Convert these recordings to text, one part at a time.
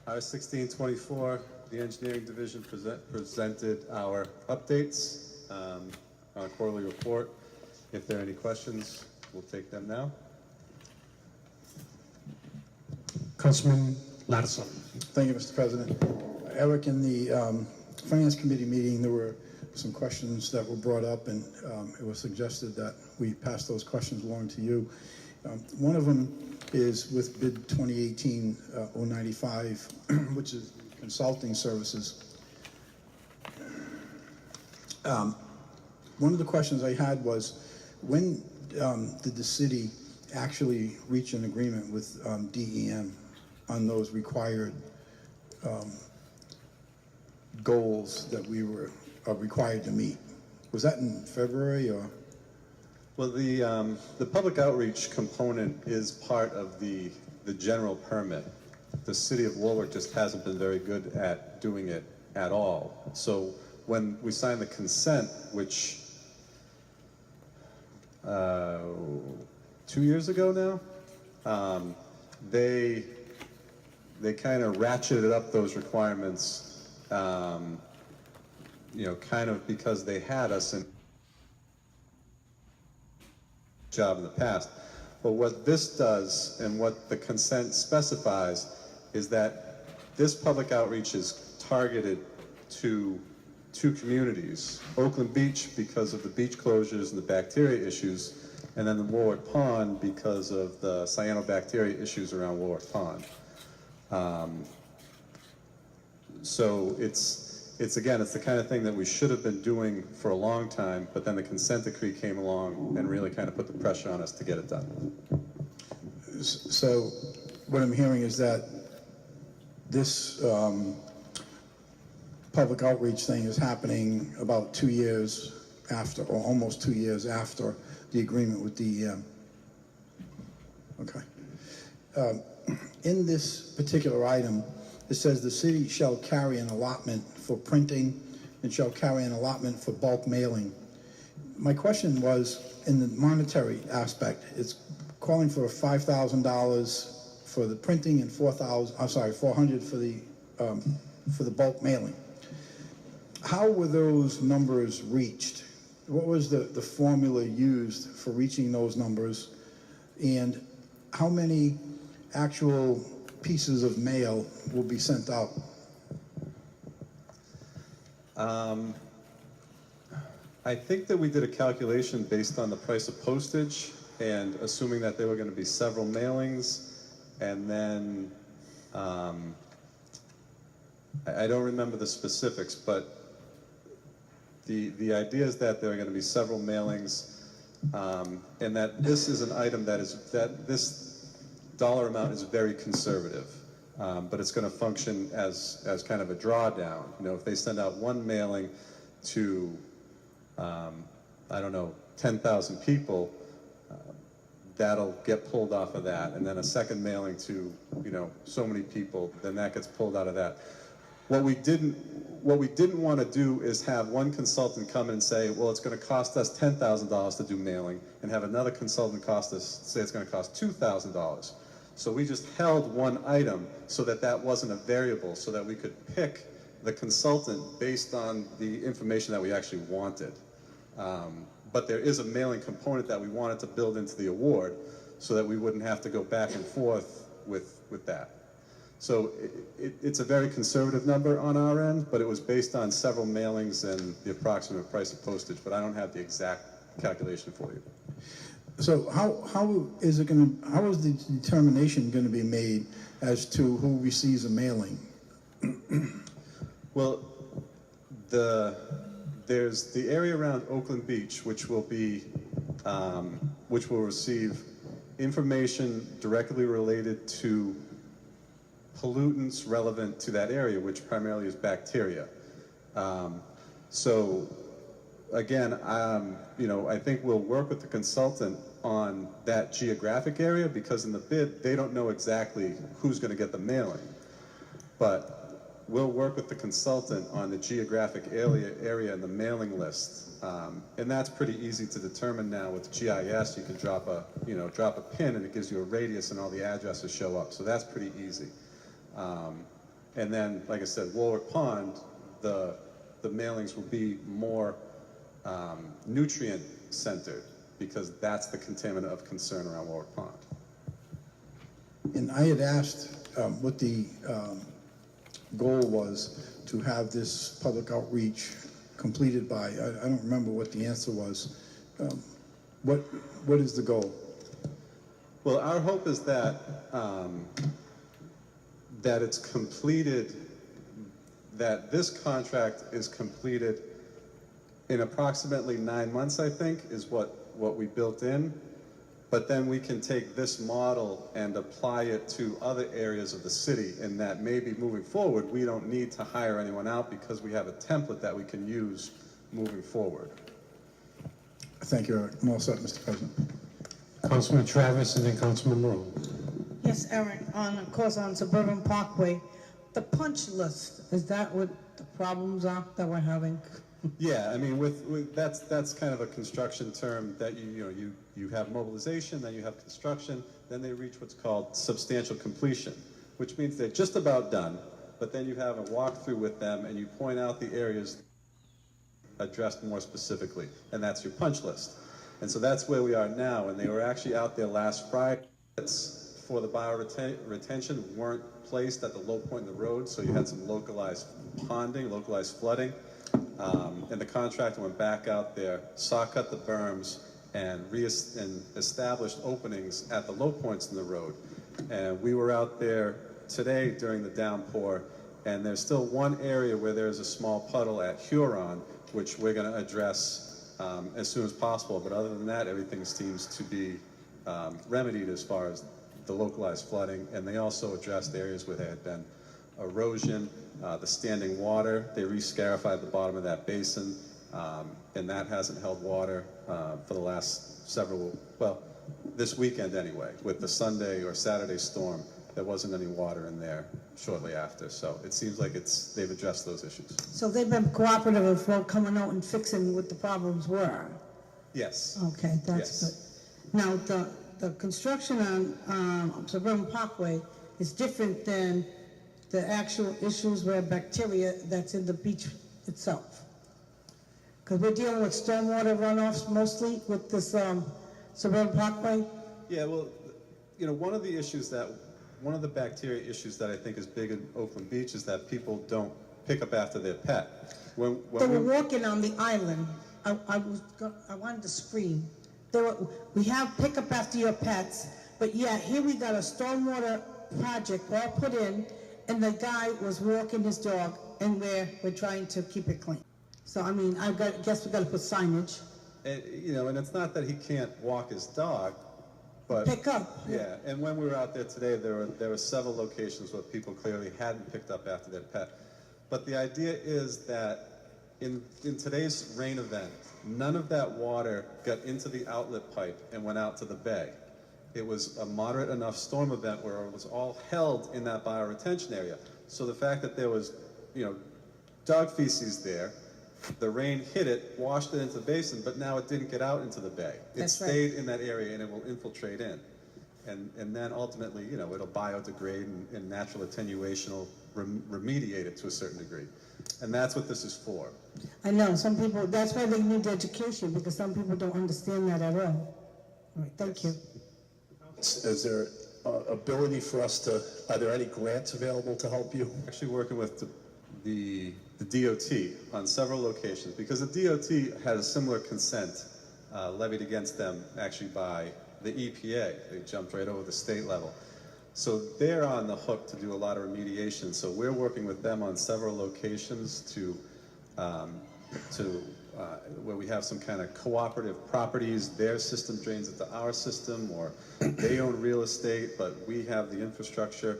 1624, the engineering division presented our updates on a quarterly report. If there are any questions, we'll take them now. Councilman Lattiser. Thank you, Mr. President. Eric, in the Finance Committee meeting, there were some questions that were brought up, and it was suggested that we pass those questions along to you. One of them is with bid 2018-095, which is consulting services. One of the questions I had was, when did the city actually reach an agreement with DEM on those required goals that we were required to meet? Was that in February or? Well, the public outreach component is part of the general permit. The city of Warwick just hasn't been very good at doing it at all. So when we signed the consent, which 2 years ago now, they kind of ratcheted up those requirements, you know, kind of because they had us in job in the past. But what this does and what the consent specifies is that this public outreach is targeted to two communities: Oakland Beach because of the beach closures and the bacteria issues, and then the Warwick Pond because of the cyanobacteria issues around Warwick Pond. So it's again, it's the kind of thing that we should have been doing for a long time, but then the consent decree came along and really kind of put the pressure on us to get it done. So what I'm hearing is that this public outreach thing is happening about 2 years after, or almost 2 years after, the agreement with DEM. Okay. In this particular item, it says the city shall carry an allotment for printing and shall carry an allotment for bulk mailing. My question was, in the monetary aspect, it's calling for $5,000 for the printing and $400 for the bulk mailing. How were those numbers reached? What was the formula used for reaching those numbers, and how many actual pieces of mail will be sent out? I think that we did a calculation based on the price of postage and assuming that there were going to be several mailings, and then I don't remember the specifics, but the idea is that there are going to be several mailings, and that this is an item that this dollar amount is very conservative, but it's going to function as kind of a drawdown. You know, if they send out one mailing to, I don't know, 10,000 people, that'll get pulled off of that, and then a second mailing to, you know, so many people, then that gets pulled out of that. What we didn't want to do is have one consultant come in and say, well, it's going to cost us $10,000 to do mailing, and have another consultant say it's going to cost $2,000. So we just held one item so that that wasn't a variable, so that we could pick the consultant based on the information that we actually wanted. But there is a mailing component that we wanted to build into the award so that we wouldn't have to go back and forth with that. So it's a very conservative number on our end, but it was based on several mailings and the approximate price of postage, but I don't have the exact calculation for you. So how is the determination going to be made as to who receives a mailing? Well, there's the area around Oakland Beach, which will receive information directly related to pollutants relevant to that area, which primarily is bacteria. So again, you know, I think we'll work with the consultant on that geographic area, because in the bid, they don't know exactly who's going to get the mailing. But we'll work with the consultant on the geographic area and the mailing list. And that's pretty easy to determine now with GIS. You can drop a pin and it gives you a radius and all the addresses show up. So that's pretty easy. And then, like I said, Warwick Pond, the mailings will be more nutrient centered, because that's the contaminant of concern around Warwick Pond. And I had asked what the goal was to have this public outreach completed by. I don't remember what the answer was. What is the goal? Well, our hope is that that it's completed, that this contract is completed in approximately 9 months, I think, is what we built in. But then we can take this model and apply it to other areas of the city, and that maybe moving forward, we don't need to hire anyone out because we have a template that we can use moving forward. Thank you, Eric. I'm all set, Mr. President. Councilman Travis and then Councilman Rowe. Yes, Eric, of course, on Suburban Parkway, the punch list, is that what the problems are that we're having? Yeah, I mean, with that's kind of a construction term that you have mobilization, then you have construction, then they reach what's called substantial completion, which means they're just about done, but then you have a walkthrough with them and you point out the areas addressed more specifically, and that's your punch list. And so that's where we are now, and they were actually out there last Friday for the bioretention weren't placed at the low point in the road, so you had some localized ponding, localized flooding. And the contractor went back out there, saw cut the berms, and established openings at the low points in the road. And we were out there today during the downpour, and there's still one area where there's a small puddle at Huron, which we're going to address as soon as possible. But other than that, everything seems to be remedied as far as the localized flooding. And they also addressed areas where there had been erosion, the standing water. They re-scarified the bottom of that basin, and that hasn't held water for the last this weekend anyway. With the Sunday or Saturday storm, there wasn't any water in there shortly after. So it seems like they've addressed those issues. So they've been cooperative of coming out and fixing what the problems were? Yes. Okay, that's Yes. good. Now, the construction on Suburban Parkway is different than the actual issues where bacteria that's in the beach itself. Because we're dealing with stormwater runoffs mostly with this Suburban Parkway. Yeah, well, one of the bacteria issues that I think is big in Oakland Beach is that people don't pick up after their pet. When They were walking on the island. I wanted to scream. We have pick up after your pets, but yeah, here we got a stormwater project all put in, and the guy was walking his dog, and we're trying to keep it clean. So I mean, guess we got to put signage. And, and it's not that he can't walk his dog, but Pick up. Yeah, and when we were out there today, there were several locations where people clearly hadn't picked up after their pet. But the idea is that in today's rain event, none of that water got into the outlet pipe and went out to the bay. It was a moderate enough storm event where it was all held in that bioretention area. So the fact that there was, dog feces there, the rain hit it, washed it into the basin, but now it didn't get out into the bay. It stayed in that area and it will infiltrate in. And then ultimately, it'll biodegrade and natural attenuation will remediate it to a certain degree. And that's what this is for. I know, some people, that's why they need education, because some people don't understand that at all. All right, thank you. Is there ability for us to, are there any grants available to help you? Actually working with the DOT on several locations, because the DOT had a similar consent levied against them actually by the EPA. They jumped right over the state level. So they're on the hook to do a lot of remediation. So we're working with them on several locations to where we have some kind of cooperative properties. Their system drains into our system, or they own real estate, but we have the infrastructure.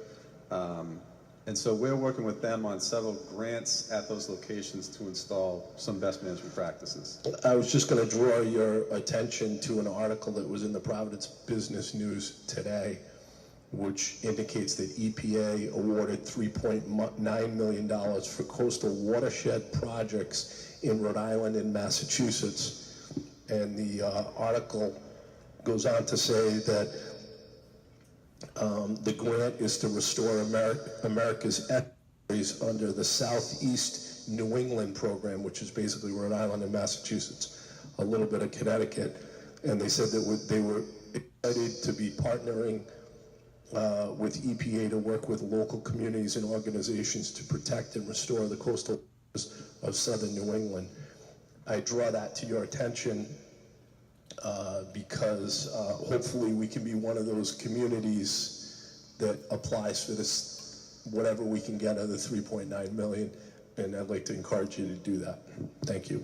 And so we're working with them on several grants at those locations to install some best management practices. I was just going to draw your attention to an article that was in the Providence Business News today, which indicates that EPA awarded $3.9 million for coastal watershed projects in Rhode Island and Massachusetts. And the article goes on to say that the grant is to restore America's under the Southeast New England program, which is basically Rhode Island and Massachusetts, a little bit of Connecticut. And they said that they were excited to be partnering with EPA to work with local communities and organizations to protect and restore the coastal areas of southern New England. I draw that to your attention because hopefully we can be one of those communities that applies for this, whatever we can get of the 3.9 million, and I'd like to encourage you to do that. Thank you.